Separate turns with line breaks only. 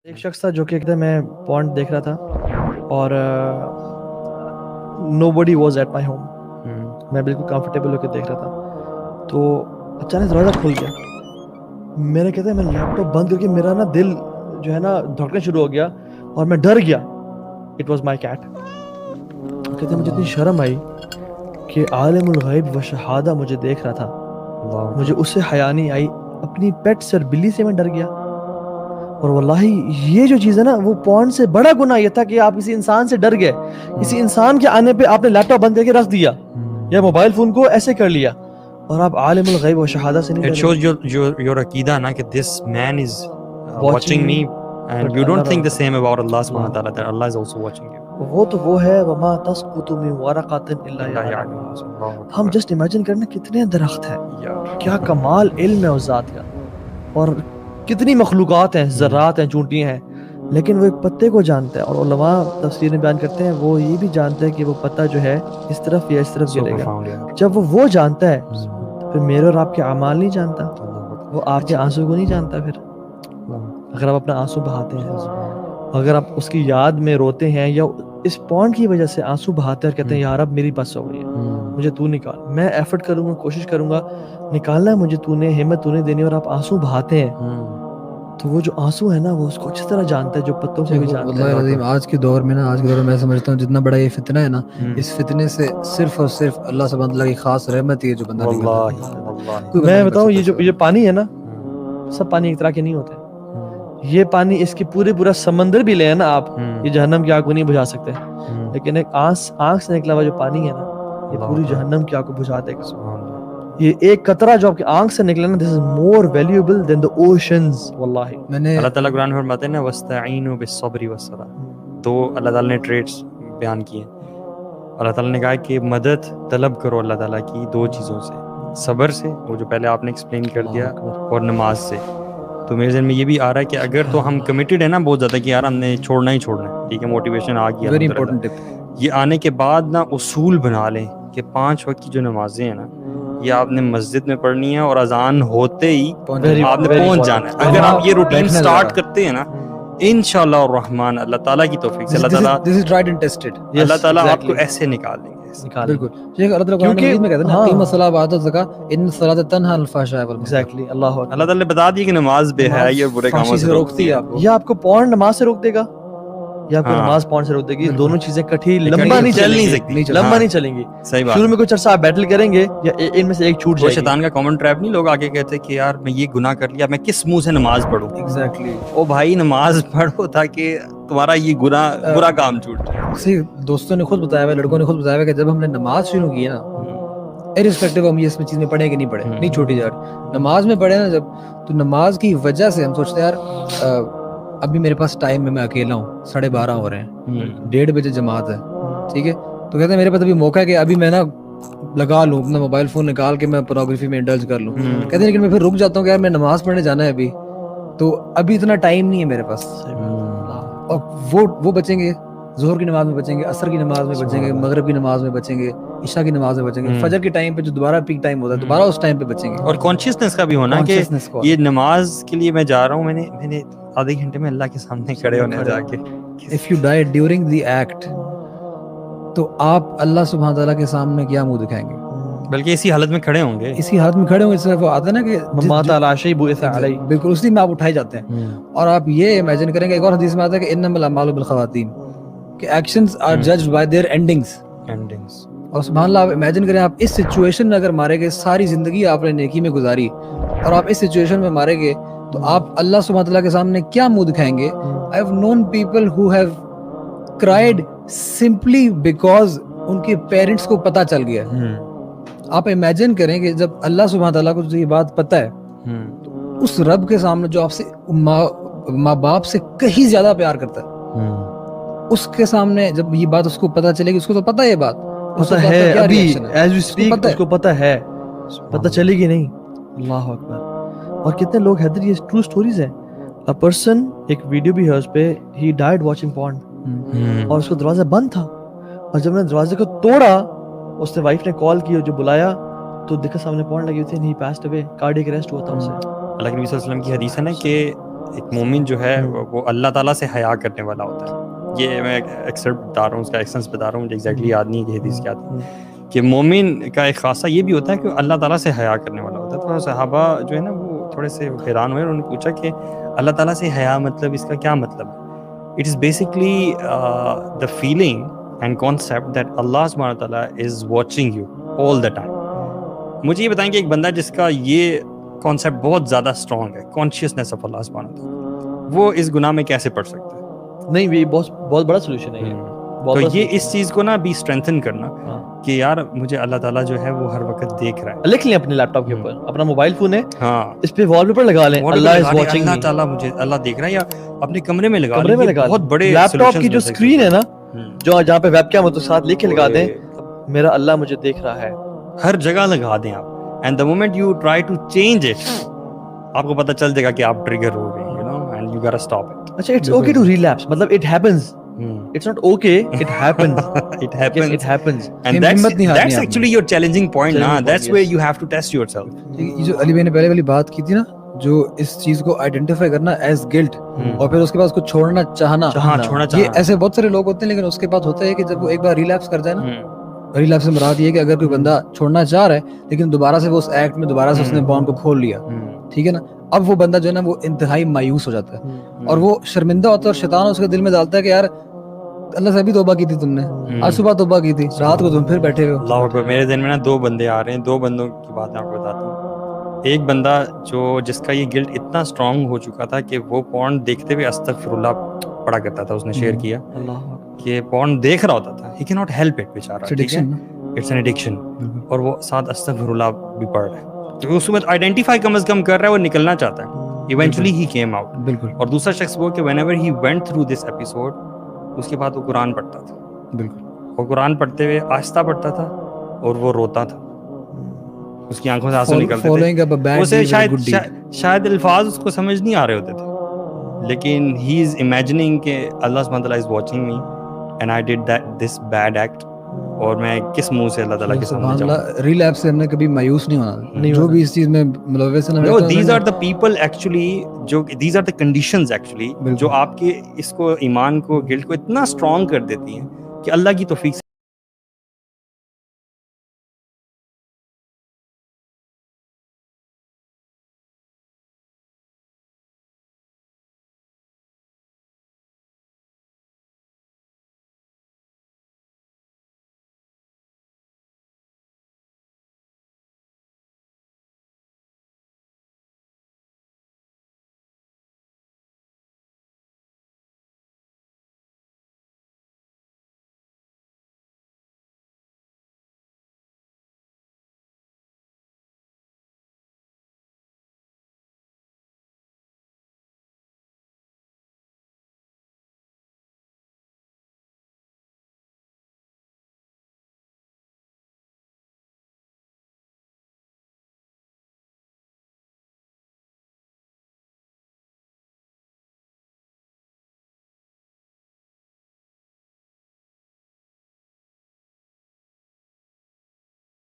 ایک شخص تھا جو کہ ایک دن میں پونڈ دیکھ رہا تھا اور نو بڈی واز ایٹ مائی ہوم. میں بالکل کمفرٹیبل ہو کے دیکھ رہا تھا تو اچانک دروازہ کھل گیا. میرا کہتا ہے میں لیپ ٹاپ بند کر کے میرا نا دل جو ہے نا دھڑکنا شروع ہو گیا اور میں ڈر گیا. It was my cat. کہتے ہیں مجھے اتنی شرم آئی کہ عالم الغیب و شہادہ مجھے دیکھ رہا تھا, مجھے اس سے حیا نہیں آئی. اپنی پیٹ سر بلی سے میں ڈر گیا. اور واللہ یہ جو چیز ہے نا وہ پونڈ سے بڑا گناہ یہ تھا کہ آپ کسی انسان سے ڈر گئے. کسی انسان کے آنے پہ آپ نے لیپ ٹاپ بند کر کے رکھ دیا یا موبائل فون کو ایسے کر لیا اور آپ عالم الغیب و شہادہ سے نہیں
It
ڈرے.
shows your عقیدہ نا کہ this man is watching me and you don't think the same about Allah subhanahu wa ta'ala that Allah is also watching you.
وہ تو وہ ہے وما تسقط من ورقۃ الا یعلمها. ہم جسٹ امیجن کرنا کتنے درخت ہیں, کیا کمال علم ہے اس ذات کا, اور کتنی مخلوقات ہیں, ذرات ہیں, چونٹیاں ہیں, لیکن وہ ایک پتے کو جانتا ہے. اور علماء تفسیر میں بیان کرتے ہیں وہ یہ بھی جانتا ہے کہ وہ پتا جو ہے اس طرف یا اس طرف گرے گا. جب وہ جانتا ہے تو پھر میرے اور آپ کے اعمال نہیں جانتا, وہ آپ کے آنسو کو نہیں جانتا. پھر اگر آپ اپنا آنسو بہاتے ہیں, اگر آپ اس کی یاد میں روتے ہیں یا اس پونڈ کی وجہ سے آنسو بہاتے ہیں اور کہتے ہیں یار اب میری بس ہو گئی ہے, مجھے تو نکال, میں ایفرٹ کروں گا, کوشش کروں گا, نکالنا ہے مجھے, تو نے ہمت تو نے دینی, اور آپ آنسو بہاتے ہیں تو وہ جو آنسو ہے نا وہ اس کو اچھی طرح جانتا ہے جو پتوں کو بھی جانتا ہے.
واللہ العظیم آج کے دور میں نا, آج کے دور میں میں سمجھتا ہوں جتنا بڑا یہ فتنہ ہے نا, اس فتنے سے صرف اور صرف اللہ سبحانہ اللہ کی خاص رحمت ہی ہے جو بندہ نکلتا ہے.
میں بتاؤں یہ پانی ہے نا, سب پانی ایک طرح کے نہیں ہوتے. یہ پانی اس کی پورا سمندر بھی لے نا آپ, یہ جہنم کی آگ کو نہیں بجھا سکتے, لیکن ایک آنکھ سے نکلا ہوا جو پانی ہے نا یہ پوری جہنم کی آگ کو بجھا دے گا. یہ ایک قطرہ جو آپ کی آنکھ سے نکلا نا, this is more valuable than the oceans. واللہ
اللہ تعالیٰ قرآن میں فرماتے ہیں نا وَاسْتَعِینُوا بِالصَّبْرِ وَالصَّلَاةِ. تو اللہ تعالیٰ نے ٹریٹس بیان کیے. اللہ تعالیٰ نے کہا کہ مدد طلب کرو اللہ تعالیٰ کی دو چیزوں سے, صبر سے, وہ جو پہلے آپ نے ایکسپلین کر دیا, اور نماز سے. تو میرے ذہن میں یہ بھی آ رہا ہے کہ اگر تو ہم کمیٹیڈ ہیں نا بہت زیادہ کہ یار ہم نے چھوڑنا ہی چھوڑنا ہے, ٹھیک ہے, موٹیویشن آ گیا,
ویری امپورٹنٹ ٹپ.
یہ آنے کے بعد نا اصول بنا لیں کہ 5 وقت کی جو نمازیں ہیں نا یہ آپ نے مسجد میں پڑھنی ہے اور اذان ہوتے ہی آپ نے پہنچ جانا ہے. اگر آپ یہ روٹین سٹارٹ کرتے ہیں نا انشاءاللہ الرحمن, اللہ تعالیٰ کی توفیق سے اللہ تعالیٰ
this is tried and tested.
اللہ تعالیٰ آپ کو ایسے نکال دیں گے.
بالکل شیخ, اللہ تعالیٰ قرآن مجید میں کہتے ہیں نا اقیموا الصلاۃ وآتوا الزکاۃ ان الصلاۃ تنہی عن الفحشاء والمنکر.
ایگزیکٹلی. اللہ اکبر.
اللہ تعالیٰ نے بتا دیا کہ نماز بے حیائی اور برے کاموں سے روکتی ہے آپ کو.
یا آپ کو پونڈ نماز سے روک دے گا یا آپ کو نماز پونڈ سے روک دے گی. دونوں چیزیں کٹھی لمبا نہیں چل نہیں سکتی, لمبا نہیں چلیں گی.
صحیح بات.
شروع میں کچھ عرصہ آپ بیٹل کریں گے یا ان میں سے ایک چھوٹ
وہ
جائے گی.
شیطان کا کامن ٹریپ نہیں, لوگ آگے کہتے کہ یار میں یہ گناہ کر لیا, میں کس منہ سے نماز پڑھوں.
ایگزیکٹلی.
او بھائی نماز پڑھو تاکہ تمہارا یہ گناہ برا کام چھوٹ جائے.
اسی دوستوں نے خود بتایا ہوا, لڑکوں نے خود بتایا ہوا کہ جب ہم نے نماز شروع کی ہے نا, ارسپیکٹو ہم یہ اس میں چیز میں پڑھیں کہ نہیں پڑھیں, نہیں چھوٹی جا رہی, نماز میں پڑھے نا جب, تو نماز کی وجہ سے ہم سوچتے ہیں یار ابھی میرے پاس ٹائم ہے, میں اکیلا ہوں, 12:30 ہو رہے ہیں, 1:30 بجے جماعت ہے, ٹھیک ہے, تو کہتے ہیں میرے پاس ابھی موقع ہے کہ ابھی میں نا لگا لوں اپنا موبائل فون نکال کے میں پورنوگرافی میں انڈلج کر لوں. کہتے ہیں لیکن میں پھر رک جاتا ہوں کہ یار میں نماز پڑھنے جانا ہے ابھی, تو ابھی اتنا ٹائم نہیں ہے میرے پاس. اور وہ بچیں گے, ظہر کی نماز میں بچیں گے, عصر کی نماز میں بچیں گے, مغرب کی نماز میں بچیں گے, عشاء کی نماز میں بچیں گے, فجر کے ٹائم پہ جو دوبارہ پیک ٹائم ہوتا ہے دوبارہ اس ٹائم پہ بچیں گے.
اور کانشیسنس کا بھی ہونا کہ یہ نماز کے لیے میں جا رہا ہوں, میں نے آدھے گھنٹے میں اللہ کے سامنے کھڑے ہونے جا کے.
If you die during the act تو آپ اللہ سبحانہ تعالیٰ کے سامنے کیا منہ دکھائیں گے,
بلکہ اسی حالت میں کھڑے ہوں گے,
اسی حالت میں کھڑے ہوں گے. اس طرح وہ آتا ہے نا کہ
مات علی شیء بعث علیہ,
بالکل اسی میں آپ اٹھائے جاتے ہیں. اور آپ یہ امیجن کریں گے, ایک اور حدیث میں آتا ہے کہ انما الاعمال بالخواتیم, کہ actions are judged by their endings. اور سبحان اللہ آپ امیجن کریں, آپ اس سچویشن میں اگر مارے گئے, ساری زندگی آپ نے نیکی میں گزاری اور آپ اس سچویشن میں مارے گئے, تو آپ اللہ سبحانہ تعالیٰ کے سامنے کیا منہ دکھائیں گے. I have known people who have cried simply because ان کے پیرنٹس کو پتہ چل گیا. آپ امیجن کریں کہ جب اللہ سبحانہ تعالیٰ کو یہ بات پتہ ہے, تو اس رب کے سامنے جو آپ سے ماں باپ سے کہیں زیادہ پیار کرتا ہے, اس کے سامنے جب یہ بات اس کو پتہ چلے گی, اس کو تو پتہ ہے, یہ بات
پتہ ہے ابھی ایز وی اسپیک, اس کو پتہ ہے, پتہ چلے گی نہیں. اللہ اکبر. اور کتنے لوگ حیدر, یہ ٹرو سٹوریز ہیں. A person, ایک ویڈیو بھی ہے اس پہ, he died watching porn, اور اس کو دروازہ بند تھا, اور جب نے دروازے کو توڑا اس نے وائف نے کال کی اور جو بلایا تو دیکھا سامنے پورن لگی ہوئی تھی, and he passed away, cardiac arrest ہوا تھا اسے.
اللہ کے نبی صلی اللہ علیہ وسلم کی حدیث ہے نا کہ ایک مومن جو ہے وہ اللہ تعالیٰ سے حیا کرنے والا ہوتا ہے. یہ میں ایکسرٹ بتا رہا ہوں, اس کا ایکسنس بتا رہا ہوں, مجھے ایگزیکٹلی یاد نہیں کہ حدیث کیا تھی, کہ مومن کا ایک خاصہ یہ بھی ہوتا ہے کہ اللہ تعالیٰ سے حیا کرنے والا ہوتا ہے. تو صحابہ جو ہے نا وہ تھوڑے سے حیران ہوئے, انہوں نے پوچھا کہ اللہ تعالیٰ سے حیا مطلب اس کا کیا مطلب ہے؟ It is basically the feeling and concept that اللہ سبحانہ وتعالیٰ is watching you all the time. مجھے یہ بتائیں کہ ایک بندہ جس کا یہ کانسیپٹ بہت زیادہ اسٹرانگ ہے, کانشیسنیس آف اللہ سبحانہ وتعالیٰ, وہ اس گناہ میں کیسے پڑ سکتا ہے؟
نہیں, یہ بہت بڑا سولوشن ہے.
تو یہ اس چیز کو نا بھی اسٹرینتھن کرنا کہ یار مجھے اللہ تعالیٰ جو ہے وہ ہر وقت دیکھ رہا ہے.
لکھ لیں اپنے لیپ ٹاپ کے اوپر, اپنا موبائل فون ہے,
ہاں,
اس پہ وال پیپر لگا لیں, اللہ از واچنگ,
اللہ تعالیٰ مجھے اللہ دیکھ رہا ہے, یا اپنے کمرے میں لگا
کمرے میں لگا,
بہت بڑے
لیپ ٹاپ کی جو اسکرین ہے نا, جو جہاں پہ ویب کیم تو ساتھ لکھ کے لگا دیں میرا اللہ مجھے دیکھ رہا ہے,
ہر جگہ لگا دیں آپ. And the moment you try to change it, آپ کو پتہ چل جائے گا کہ آپ ٹریگر ہو گئے, you know, and you gotta stop it.
اچھا, اٹس اوکے ٹو ریلیپس, مطلب it happens, it's not okay, it happens. It happens.
And that's actually your challenging point na, that's where you have to test yourself.
یہ جو علی بھائی نے پہلے والی بات کی تھی نا, جو اس چیز کو آئیڈینٹیفائی کرنا ایز گلٹ, اور پھر اس کے بعد اس کو چھوڑنا چاہنا, یہ ایسے بہت سارے لوگ ہوتے ہیں, لیکن اس کے بعد ہوتا ہے کہ جب وہ ایک بار ریلیپس کر جائے نا, ریلیپس سے مراد یہ ہے کہ اگر کوئی بندہ چھوڑنا چاہ رہا ہے لیکن دوبارہ سے وہ اس ایکٹ میں دوبارہ سے اس نے بانڈ کو کھول لیا, ٹھیک ہے نا, اب وہ بندہ جو ہے نا وہ انتہائی مایوس ہو جاتا ہے, اور وہ شرمندہ ہوتا ہے, اور شیطان اس کے دل میں ڈالتا ہے کہ یار اللہ سے ابھی توبہ کی تھی تم نے, آج صبح توبہ کی تھی, رات کو تم پھر بیٹھے ہوئے. اللہ
اکبر. میرے ذہن میں نا 2 بندے آ رہے ہیں, 2 بندوں کی بات میں آپ کو بتاتا ہوں. ایک بندہ جس کا یہ گلٹ اتنا اسٹرانگ ہو چکا تھا کہ وہ پورن دیکھتے ہوئے استغفر اللہ پڑھا کرتا تھا, اس نے شیئر کیا کہ پورن دیکھ رہا ہوتا تھا, he can not help it بیچارہ, اٹس این ایڈکشن, اور وہ ساتھ استغفر اللہ بھی پڑھ رہا ہے, تو اس وقت آئیڈینٹیفائی کم از کم کر رہا ہے, وہ نکلنا چاہتا ہے. Eventually he came out. بالکل. اور دوسرا شخص وہ کہ whenever he went through this episode, اس کے بعد وہ قرآن پڑھتا تھا.
بالکل.
اور قرآن پڑھتے ہوئے آہستہ پڑھتا تھا, اور وہ روتا تھا, اس کی آنکھوں سے آنسو نکلتے تھے. اسے شاید الفاظ اس کو سمجھ نہیں آ رہے ہوتے تھے, لیکن ہی از امیجننگ کہ اللہ سبحانہ تعالیٰ is watching me and I did this bed act, اور میں کس منہ سے اللہ تعالیٰ کے سامنے جاؤں.
ریلیپس سے ہم نے کبھی مایوس نہیں ہونا, جو بھی اس چیز میں ملوث ہیں.
No, these are the people actually, these are the conditions actually جو آپ کے اس کو ایمان کو, گلٹ کو اتنا اسٹرانگ کر دیتی ہیں کہ اللہ کی توفیق